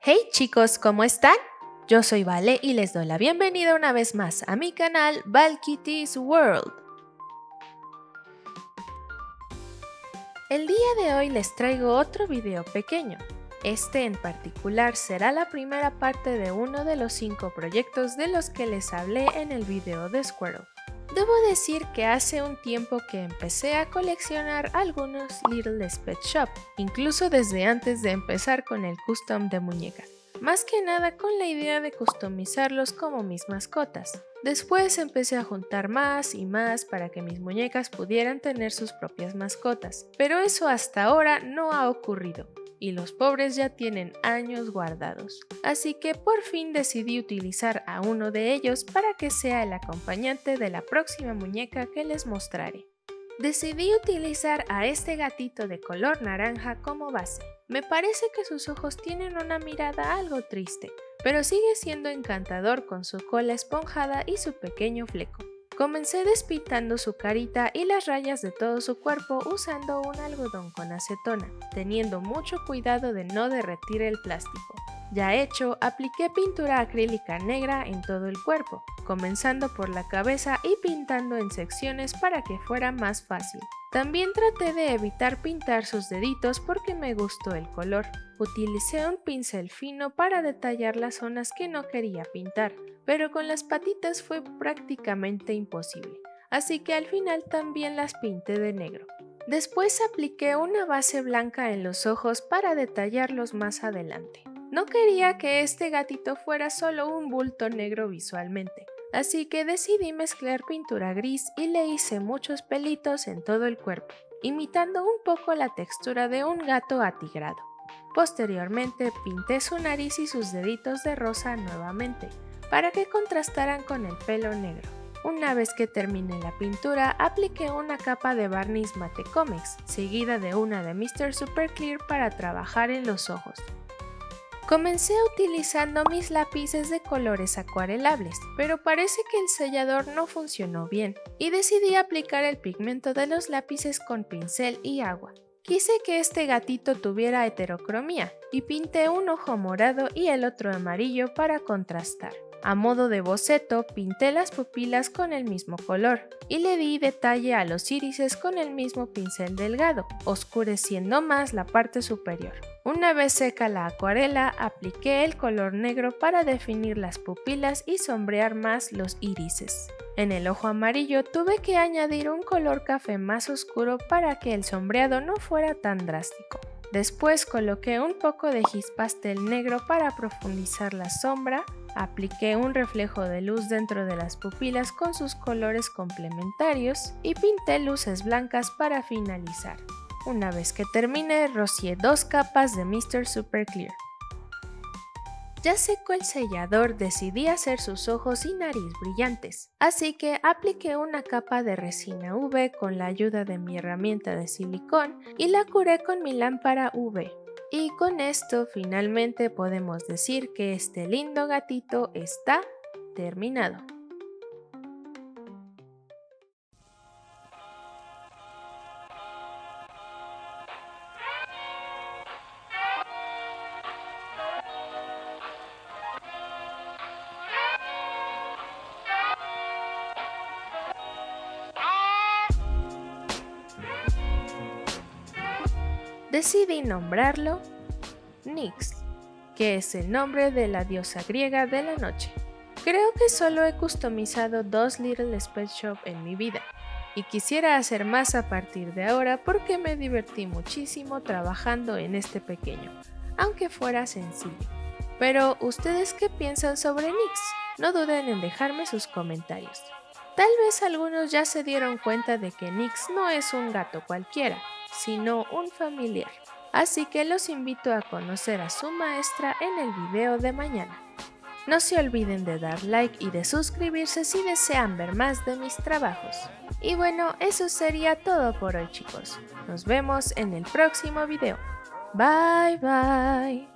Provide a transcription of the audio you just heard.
Hey chicos, ¿cómo están? Yo soy Vale y les doy la bienvenida una vez más a mi canal Valkitty's World. El día de hoy les traigo otro video pequeño. Este en particular será la primera parte de uno de los 5 proyectos de los que les hablé en el video de Squirtle. Debo decir que hace un tiempo que empecé a coleccionar algunos Littlest Pet Shop, incluso desde antes de empezar con el custom de muñecas. Más que nada con la idea de customizarlos como mis mascotas. Después empecé a juntar más y más para que mis muñecas pudieran tener sus propias mascotas, pero eso hasta ahora no ha ocurrido. Y los pobres ya tienen años guardados. Así que por fin decidí utilizar a uno de ellos para que sea el acompañante de la próxima muñeca que les mostraré. Decidí utilizar a este gatito de color naranja como base. Me parece que sus ojos tienen una mirada algo triste, pero sigue siendo encantador con su cola esponjada y su pequeño fleco. Comencé despintando su carita y las rayas de todo su cuerpo usando un algodón con acetona, teniendo mucho cuidado de no derretir el plástico. Ya hecho, apliqué pintura acrílica negra en todo el cuerpo, comenzando por la cabeza y pintando en secciones para que fuera más fácil. También traté de evitar pintar sus deditos porque me gustó el color. Utilicé un pincel fino para detallar las zonas que no quería pintar, pero con las patitas fue prácticamente imposible, así que al final también las pinté de negro. Después apliqué una base blanca en los ojos para detallarlos más adelante. No quería que este gatito fuera solo un bulto negro visualmente, así que decidí mezclar pintura gris y le hice muchos pelitos en todo el cuerpo, imitando un poco la textura de un gato atigrado. Posteriormente pinté su nariz y sus deditos de rosa nuevamente, para que contrastaran con el pelo negro. Una vez que terminé la pintura, apliqué una capa de barniz Mate Comics, seguida de una de Mr. Super Clear para trabajar en los ojos. Comencé utilizando mis lápices de colores acuarelables, pero parece que el sellador no funcionó bien, y decidí aplicar el pigmento de los lápices con pincel y agua. Quise que este gatito tuviera heterocromía, y pinté un ojo morado y el otro amarillo para contrastar. A modo de boceto, pinté las pupilas con el mismo color y le di detalle a los irises con el mismo pincel delgado, oscureciendo más la parte superior. Una vez seca la acuarela, apliqué el color negro para definir las pupilas y sombrear más los irises. En el ojo amarillo tuve que añadir un color café más oscuro para que el sombreado no fuera tan drástico. Después coloqué un poco de gis pastel negro para profundizar la sombra, apliqué un reflejo de luz dentro de las pupilas con sus colores complementarios y pinté luces blancas para finalizar. Una vez que terminé, rocié 2 capas de Mr. Super Clear. Ya seco el sellador, decidí hacer sus ojos y nariz brillantes, así que apliqué una capa de resina UV con la ayuda de mi herramienta de silicón y la curé con mi lámpara UV. Y con esto finalmente podemos decir que este lindo gatito está terminado. Decidí nombrarlo Nyx, que es el nombre de la diosa griega de la noche. Creo que solo he customizado 2 Littlest Pet Shop en mi vida, y quisiera hacer más a partir de ahora porque me divertí muchísimo trabajando en este pequeño, aunque fuera sencillo. Pero, ¿ustedes qué piensan sobre Nyx? No duden en dejarme sus comentarios. Tal vez algunos ya se dieron cuenta de que Nyx no es un gato cualquiera, sino un familiar. Así que los invito a conocer a su maestra en el video de mañana. No se olviden de dar like y de suscribirse si desean ver más de mis trabajos. Y bueno, eso sería todo por hoy chicos. Nos vemos en el próximo video. Bye bye.